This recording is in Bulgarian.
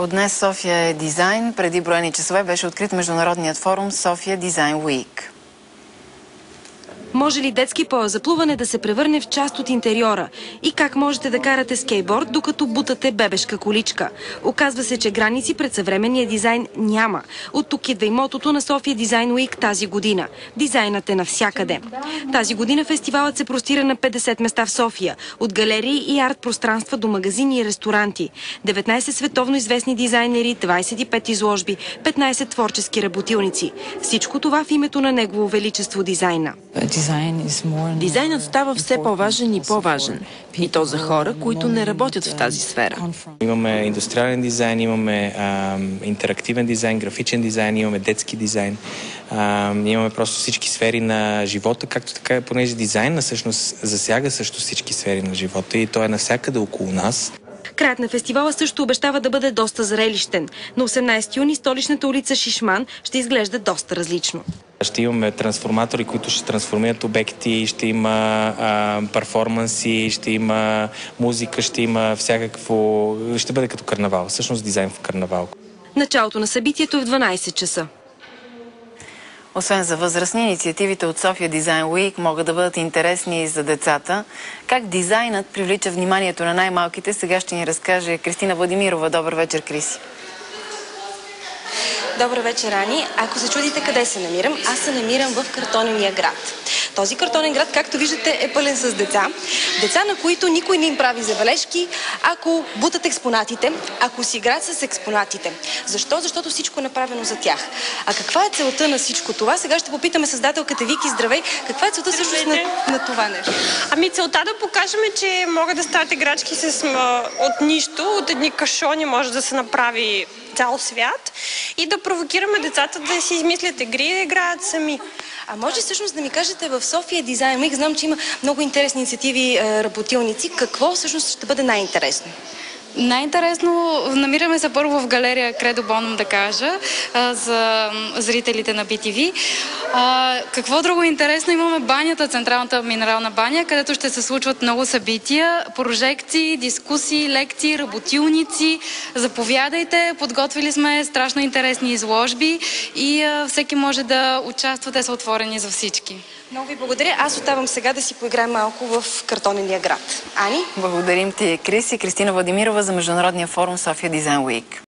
От днес София е дизайн. Преди броени часове беше открит международният форум София Дизайн Уик. Може ли детски пояс за плуване да се превърне в част от интериора? И как можете да карате скейтборд, докато бутате бебешка количка? Оказва се, че граници пред съвременния дизайн няма. От тук идва и мотото на София Дизайн Уик тази година. Дизайнът е навсякъде. Тази година фестивалът се простира на 50 места в София. От галерии и арт-пространства до магазини и ресторанти. 19 световно известни дизайнери, 25 изложби, 15 творчески работилници. Всичко това в името на Негово величество дизайна. Дизайнът става все по-важен и по-важен. И то за хора, които не работят в тази сфера. Имаме индустриален дизайн, имаме интерактивен дизайн, графичен дизайн, имаме детски дизайн. Имаме просто всички сфери на живота, както така, понеже дизайнът всъщност засяга също всички сфери на живота и той е навсякъде около нас. Краят на фестивала също обещава да бъде доста зрелищен. На 18 юни столичната улица Шишман ще изглежда доста различно. Ще имаме трансформатори, които ще трансформират обекти, ще има перформанси, ще има музика, ще има всякакво... Ще бъде като карнавал, всъщност дизайн в карнавал. Началото на събитието е в 12 часа. Освен за възрастни, инициативите от София Дизайн Уик могат да бъдат интересни и за децата. Как дизайнът привлича вниманието на най-малките, сега ще ни разкаже Кристина Владимирова. Добър вечер, Криси. Добър вечер, Ани. Ако се чудите къде се намирам, аз се намирам в Картонения град. Този картонен град, както виждате, е пълен с деца. Деца, на които никой не им прави забележки, ако бутат експонатите, ако си играят с експонатите. Защо? Защото всичко е направено за тях. А каква е целта на всичко това? Сега ще попитаме създателката Вики. Здравей! Каква е целта всъщност на това нещо? Ами целта да покажем, че могат да стават играчки от нищо, от едни кашони може да се направи цял свят и да провокираме децата да си измислят игри и да играят сами. А може всъщност да ми кажете в София Дизайн Уик, знам, че има много интересни инициативи, работилници. Какво всъщност ще бъде най-интересно? Най-интересно, намираме се първо в галерия Кредо Боном, да кажа, за зрителите на BTV. Какво друго интересно? Имаме банята, Централната минерална баня, където ще се случват много събития, прожекции, дискусии, лекции, работилници. Заповядайте, подготвили сме страшно интересни изложби и всеки може да участва, те са отворени за всички. Много ви благодаря. Аз оставам сега да си поиграем малко в Картонения град. Ани? Благодарим ти, Криси. Кристина Владимирова за Международния форум София Дизайн Уик.